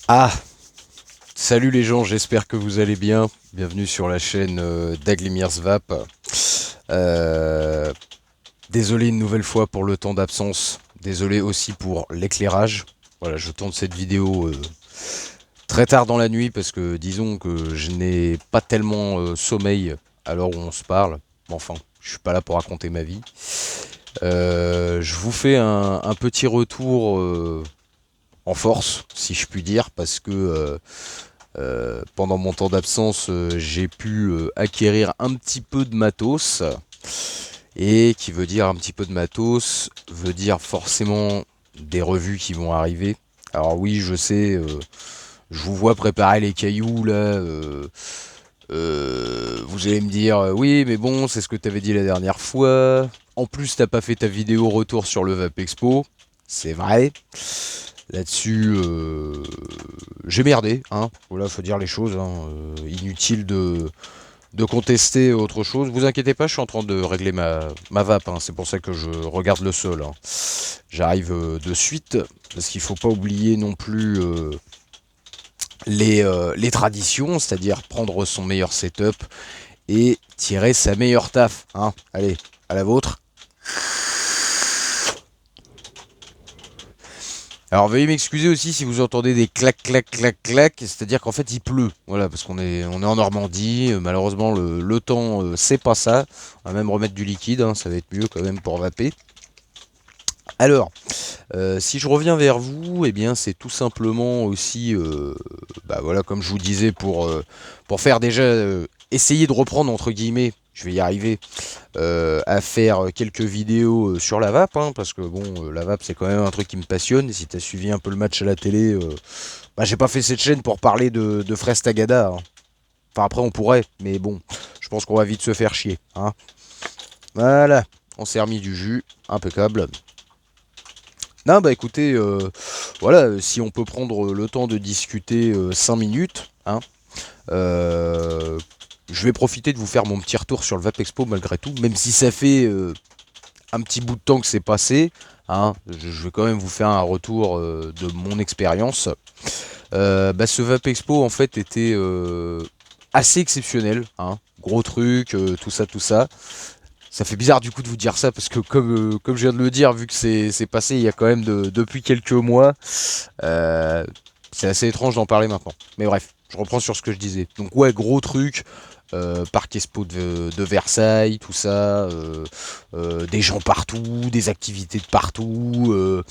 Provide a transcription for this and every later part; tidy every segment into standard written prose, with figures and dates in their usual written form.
Ah, salut les gens, j'espère que vous allez bien. Bienvenue sur la chaîne d'Aglimir's Vap. Euh, Désolé une nouvelle fois pour le temps d'absence. Désolé aussi pour l'éclairage. Voilà, je tourne cette vidéo très tard dans la nuit parce que disons que je n'ai pas tellement sommeil à l'heure où on se parle. Mais enfin, je suis pas là pour raconter ma vie. Je vous fais un petit retour en force, si je puis dire, parce que pendant mon temps d'absence, j'ai pu acquérir un petit peu de matos. Et qui veut dire un petit peu de matos, veut dire forcément des revues qui vont arriver. Alors oui, je sais, je vous vois préparer les cailloux là. Vous allez me dire, oui, mais bon, c'est ce que t'avais dit la dernière fois. En plus, t'as pas fait ta vidéo retour sur le Vap Expo. C'est vrai. Là-dessus, j'ai merdé, hein. Voilà, faut dire les choses, hein. Inutile de contester autre chose. Vous inquiétez pas, je suis en train de régler ma vape, hein. C'est pour ça que je regarde le sol, hein. J'arrive de suite, parce qu'il faut pas oublier non plus les traditions, c'est-à-dire prendre son meilleur setup et tirer sa meilleure taf, hein. Allez, à la vôtre. Alors veuillez m'excuser aussi si vous entendez des clac clac clac clac, c'est-à-dire qu'en fait il pleut. Voilà, parce qu'on est en Normandie, malheureusement le temps c'est pas ça. On va même remettre du liquide, hein, ça va être mieux quand même pour vaper. Alors, si je reviens vers vous, eh bien c'est tout simplement aussi, bah voilà, comme je vous disais, pour faire déjà, essayer de reprendre entre guillemets, je vais y arriver, à faire quelques vidéos sur la vape, hein, parce que bon, la vape c'est quand même un truc qui me passionne. Si t'as suivi un peu le match à la télé, bah j'ai pas fait cette chaîne pour parler de Fraise Tagada, hein. Enfin après on pourrait, mais bon, je pense qu'on va vite se faire chier, hein. Voilà, on s'est remis du jus, impeccable. Non, bah écoutez, voilà, si on peut prendre le temps de discuter 5 minutes, hein, euh, je vais profiter de vous faire mon petit retour sur le Vap Expo malgré tout, même si ça fait un petit bout de temps que c'est passé, hein, je vais quand même vous faire un retour de mon expérience. Bah, ce Vap Expo en fait était assez exceptionnel, hein, gros truc, tout ça, tout ça. Ça fait bizarre du coup de vous dire ça parce que comme je viens de le dire, vu que c'est passé il y a quand même depuis quelques mois, euh, c'est assez étrange d'en parler maintenant. Mais bref, je reprends sur ce que je disais. Donc ouais, gros truc, Parc Expo de Versailles, tout ça, des gens partout, des activités de partout,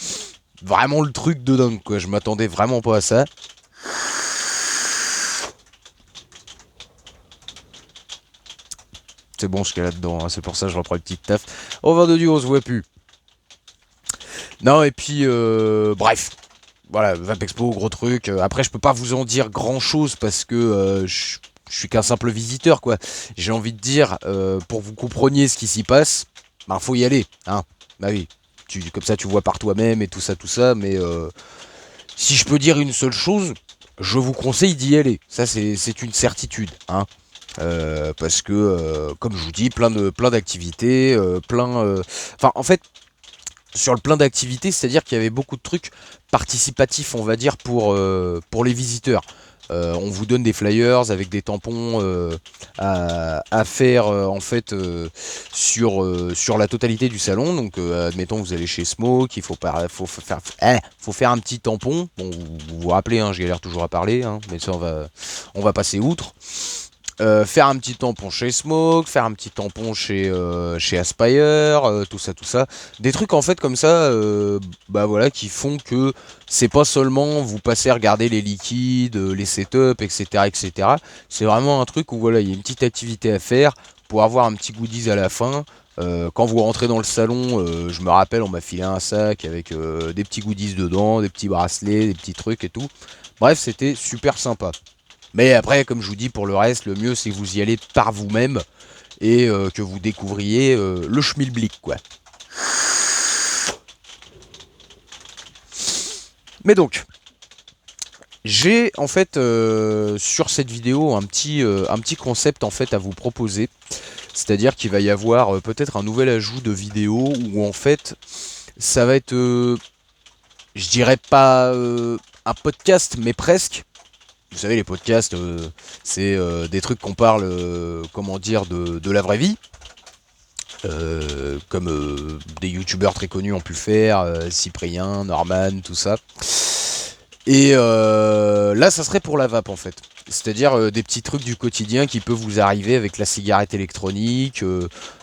vraiment le truc de dingue quoi. Je m'attendais vraiment pas à ça. C'est bon ce qu'il y a là-dedans, hein, c'est pour ça que je reprends une petite taf. Oh 22 du on se voit plus. Non et puis bref, voilà, Vapexpo, gros truc. Après, je peux pas vous en dire grand chose parce que je suis qu'un simple visiteur, quoi. J'ai envie de dire, pour que vous compreniez ce qui s'y passe, bah, faut y aller, hein. Bah oui, comme ça, tu vois par toi-même et tout ça, tout ça. Mais si je peux dire une seule chose, je vous conseille d'y aller. Ça, c'est une certitude, hein. Parce que, comme je vous dis, plein d'activités, Enfin, en fait, sur le plein d'activités, c'est-à-dire qu'il y avait beaucoup de trucs participatifs, on va dire, pour les visiteurs. On vous donne des flyers avec des tampons à faire en fait sur la totalité du salon. Donc admettons vous allez chez Smoke, faut faire un petit tampon. Bon vous vous rappelez, hein, je galère toujours à parler, hein, mais ça on va passer outre. Faire un petit tampon chez Smoke, faire un petit tampon chez Aspire, tout ça, tout ça. Des trucs en fait comme ça, bah voilà, qui font que c'est pas seulement vous passez à regarder les liquides, les setups, etc., etc. C'est vraiment un truc où voilà, il y a une petite activité à faire pour avoir un petit goodies à la fin. Quand vous rentrez dans le salon, je me rappelle, on m'a filé un sac avec des petits goodies dedans, des petits bracelets, des petits trucs et tout. Bref, c'était super sympa. Mais après, comme je vous dis, pour le reste, le mieux c'est que vous y allez par vous-même et que vous découvriez le schmilblick, quoi. Mais donc, j'ai en fait sur cette vidéo un petit concept en fait à vous proposer. C'est-à-dire qu'il va y avoir peut-être un nouvel ajout de vidéo où en fait ça va être je dirais pas un podcast, mais presque. Vous savez, les podcasts, c'est des trucs qu'on parle, comment dire, de la vraie vie. Comme des youtubeurs très connus ont pu le faire, Cyprien, Norman, tout ça. Et là, ça serait pour la vape en fait. C'est-à-dire des petits trucs du quotidien qui peuvent vous arriver avec la cigarette électronique.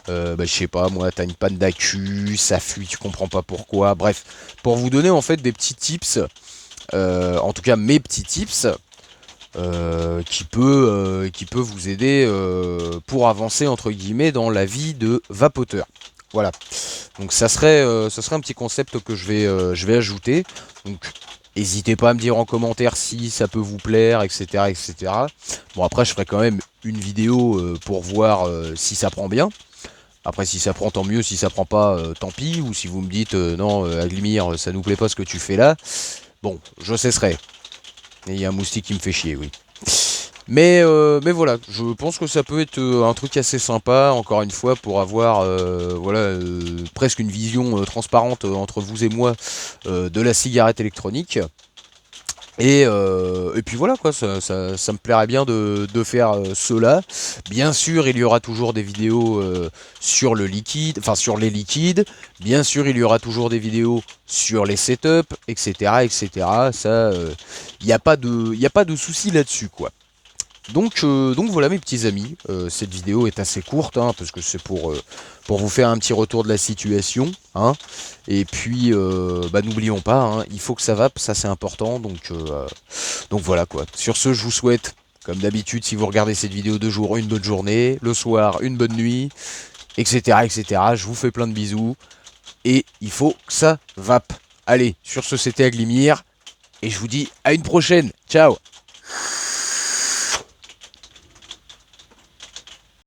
Bah, je sais pas, moi, t'as une panne d'accu, ça fuit, tu comprends pas pourquoi. Bref, pour vous donner en fait des petits tips, en tout cas mes petits tips, qui peut vous aider pour avancer entre guillemets dans la vie de vapoteur. Voilà. Donc ça serait un petit concept que je vais ajouter. Donc n'hésitez pas à me dire en commentaire si ça peut vous plaire, etc., etc. Bon après je ferai quand même une vidéo pour voir si ça prend bien. Après si ça prend tant mieux, si ça prend pas tant pis. Ou si vous me dites non Aglimir ça nous plaît pas ce que tu fais là. Bon je cesserai. Et il y a un moustique qui me fait chier, oui. Mais voilà, je pense que ça peut être un truc assez sympa, encore une fois, pour avoir voilà, presque une vision transparente entre vous et moi de la cigarette électronique. Et puis voilà quoi, ça me plairait bien de faire cela. Bien sûr, il y aura toujours des vidéos sur le liquide, enfin sur les liquides. Bien sûr, il y aura toujours des vidéos sur les setups, etc., etc. Ça, il n'y a pas de souci là-dessus quoi. Donc voilà mes petits amis, cette vidéo est assez courte hein, parce que c'est pour vous faire un petit retour de la situation. Hein, et puis bah, n'oublions pas, hein, il faut que ça vape, ça c'est important. Donc voilà quoi. Sur ce, je vous souhaite, comme d'habitude, si vous regardez cette vidéo de jour, une bonne journée, le soir, une bonne nuit, etc. etc. Je vous fais plein de bisous. Et il faut que ça vape. Allez, sur ce c'était Aglimir. Et je vous dis à une prochaine. Ciao.